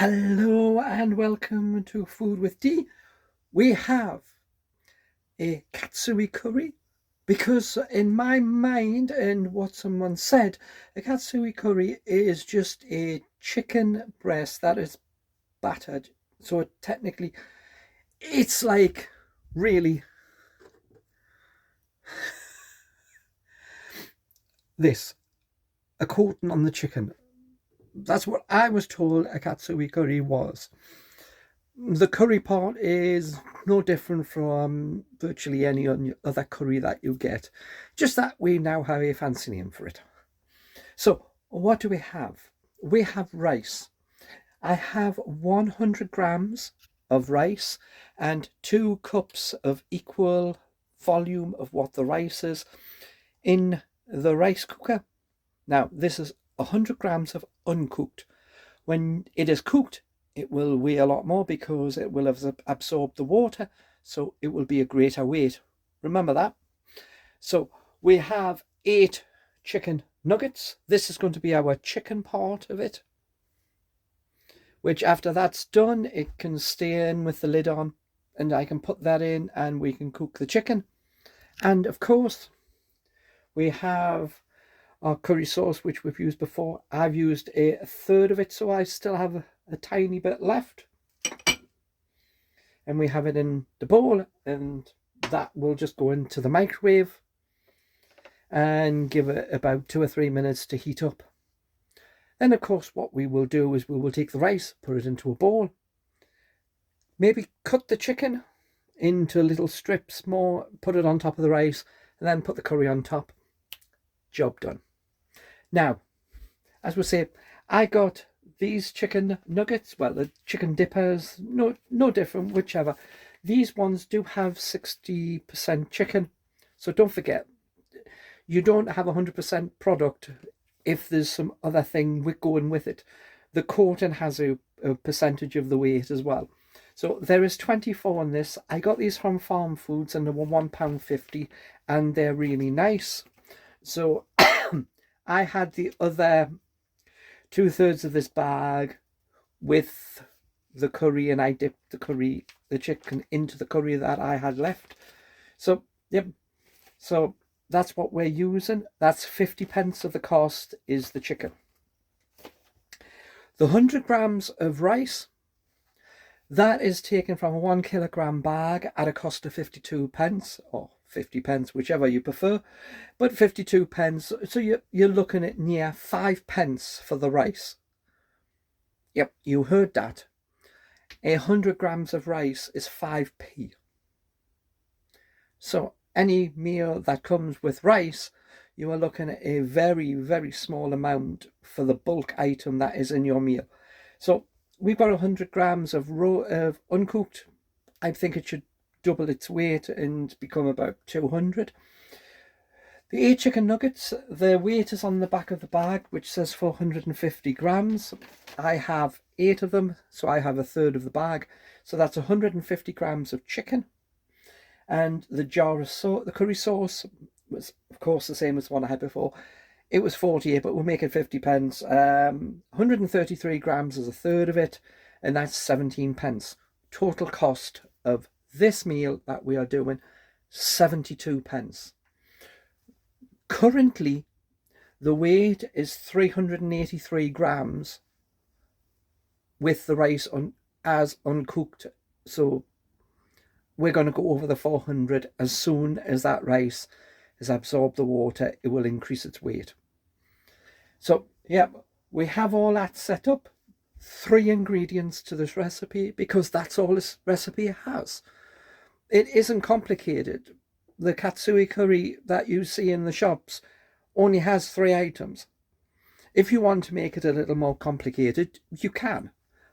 Hello and welcome to Food with Tea. We have a Katsui curry because in my mind and what someone said, a Katsui curry is just a chicken breast that is battered. So technically it's like really this, a coating on the chicken. That's what I was told a Katsui curry was. The curry part is no different from virtually any other curry that you get, just that we now have a fancy name for it. So, what do we have? We have rice. I have 100 grams of rice and 2 cups of equal volume of what the rice is in the rice cooker. Now, this is 100 grams of uncooked. When it is cooked, it will weigh a lot more because it will have absorbed the water, so it will be a greater weight. Remember that. So we have 8 chicken nuggets. This is going to be our chicken part of it, which after that's done, it can stay in with the lid on, and I can put that in and we can cook the chicken. And of course, we have our curry sauce, which we've used before. I've used a third of it, so I still have a tiny bit left. And we have it in the bowl, and that will just go into the microwave and give it about 2 or 3 minutes to heat up. Then, of course, what we will do is we will take the rice, put it into a bowl, maybe cut the chicken into little strips more, put it on top of the rice, and then put the curry on top. Job done. Now, as we say, I got these chicken nuggets, well, the chicken dippers, no different, whichever. These ones do have 60% chicken, so don't forget, you don't have 100% product if there's some other thing going with it. The coating has a percentage of the weight as well. So there is 24 on this. I got these from Farm Foods and they were £1.50 and they're really nice. So I had the other 2/3 of this bag with the curry, and I dipped the chicken into the curry that I had left. So, yep. So that's what we're using. That's 50p of the cost is the chicken. The 100 grams of rice, that is taken from a 1 kilogram bag at a cost of 52p or 50p, whichever you prefer, but 52p. So you're looking at near 5p for the rice. Yep, you heard that. 100 grams of rice is 5p. So any meal that comes with rice, you are looking at a very, very small amount for the bulk item that is in your meal. So we've got 100 grams of uncooked. I think it should double its weight and become about 200. The 8 chicken nuggets, the weight is on the back of the bag, which says 450 grams. I have 8 of them, so I have a third of the bag. So that's 150 grams of chicken. And the jar of the curry sauce was, of course, the same as the one I had before. It was 48, but we'll make it 50p. 133 grams is a third of it, and that's 17p. Total cost of this meal that we are doing, 72p. Currently, the weight is 383 grams with the rice as uncooked. So we're going to go over the 400 as soon as that rice has absorbed the water. It will increase its weight. So, yeah, we have all that set up. 3 ingredients to this recipe because that's all this recipe has. It isn't complicated. The Katsui curry that you see in the shops only has 3 items. If you want to make it a little more complicated, you can,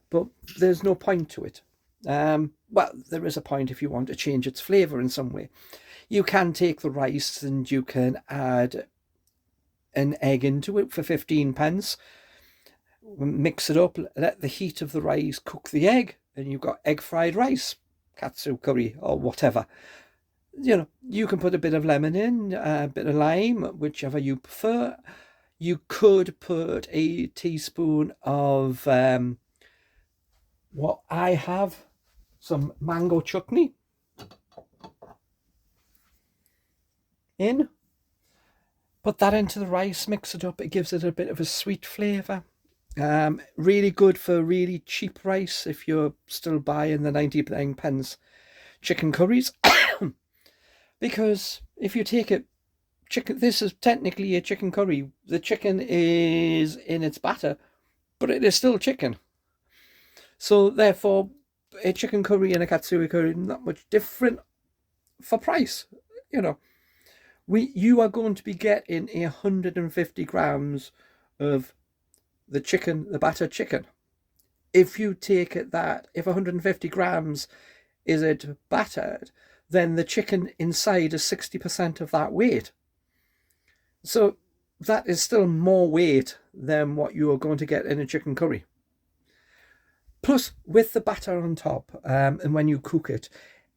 but there's no point to it. Well, there is a point if you want to change its flavour in some way. You can take the rice and you can add an egg into it for 15p. Mix it up, let the heat of the rice cook the egg, and you've got egg fried rice, Katsu curry or whatever. You know, you can put a bit of lemon in, a bit of lime, whichever you prefer. You could put a teaspoon of what I have, some mango chutney in. Put that into the rice, mix it up. It gives it a bit of a sweet flavour. Really good for really cheap rice if you're still buying the 99 pence chicken curries. Because if you take it, this is technically a chicken curry. The chicken is in its batter, but it is still chicken. So therefore, a chicken curry and a Katsu curry not much different for price. You know, you are going to be getting 150 grams of the chicken, the battered chicken. If you take it that, if 150 grams is it battered, then the chicken inside is 60% of that weight. So that is still more weight than what you are going to get in a chicken curry. Plus, with the batter on top, and when you cook it,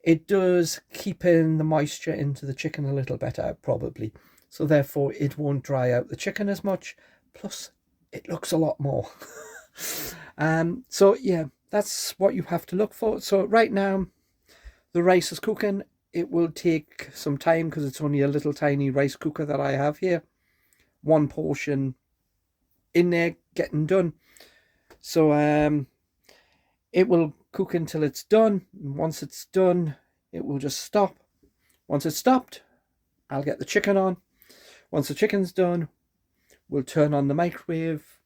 it does keep in the moisture into the chicken a little better, probably. So therefore, it won't dry out the chicken as much. Plus, it looks a lot more. So yeah, that's what you have to look for. So right now, the rice is cooking. It will take some time because it's only a little tiny rice cooker that I have here. One portion in there getting done. So it will cook until it's done. Once it's done, it will just stop. Once it's stopped, I'll get the chicken on. Once the chicken's done, we'll turn on the microwave,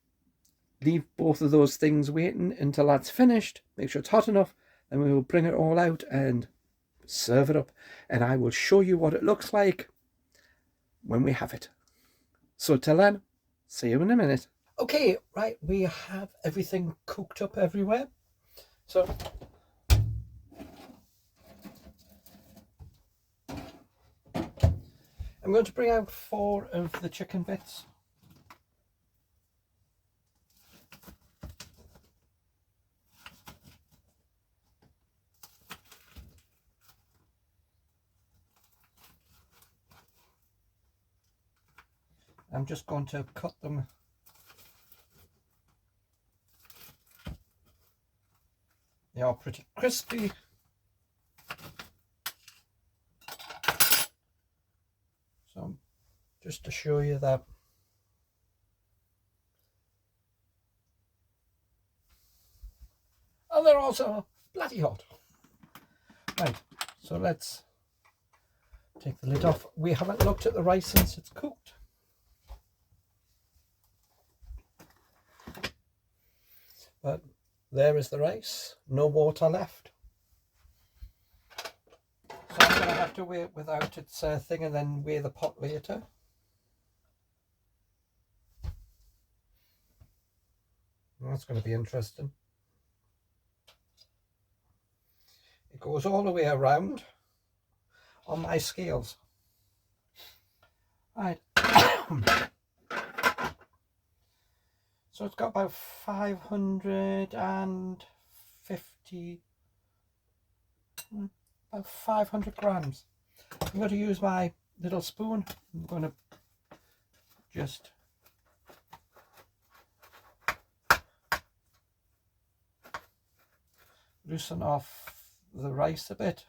leave both of those things waiting until that's finished, make sure it's hot enough, then we will bring it all out and serve it up. And I will show you what it looks like when we have it. So till then, see you in a minute. Okay, right, we have everything cooked up everywhere. So I'm going to bring out 4 of the chicken bits. I'm just going to cut them . They are pretty crispy. So just to show you that. And they're also bloody hot. Right, so let's take the lid off. We haven't looked at the rice since it's cooked. But there is the rice, no water left. So I'm going to have to wait without its thing and then weigh the pot later. That's going to be interesting. It goes all the way around on my scales. Right. So it's got about 550, about 500 grams. I'm going to use my little spoon. I'm going to just loosen off the rice a bit.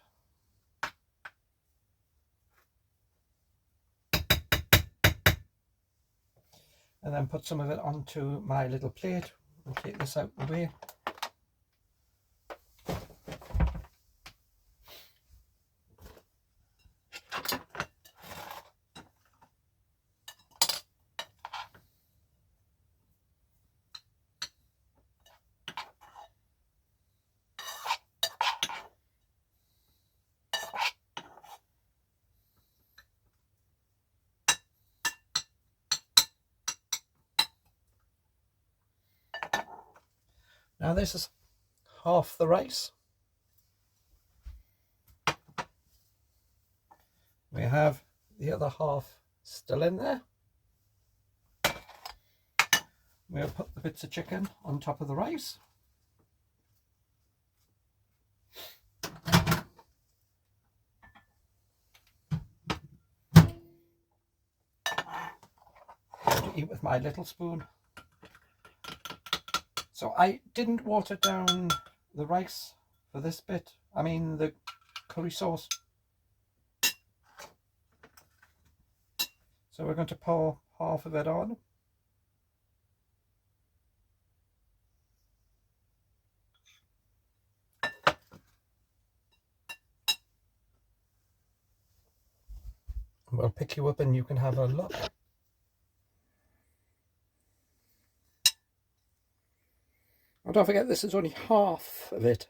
And then put some of it onto my little plate. I'll take this out of the way. Now this is half the rice. We have the other half still in there. We'll put the bits of chicken on top of the rice. To eat with my little spoon. So I didn't water down the rice for this bit. I mean the curry sauce. So we're going to pour half of it on. We'll pick you up and you can have a look. Oh, don't forget, this is only half of it.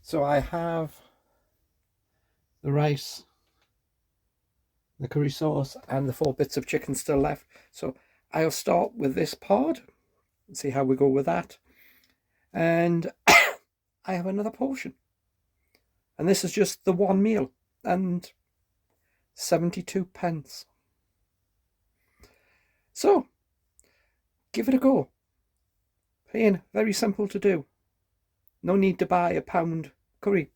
So I have the rice, the curry sauce, and the 4 bits of chicken still left. So I'll start with this part and see how we go with that. And I have another portion. And this is just the one meal and 72 pence. So give it a go. Again, very simple to do. No need to buy a pound curry.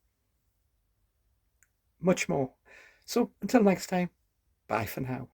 Much more. So until next time, bye for now.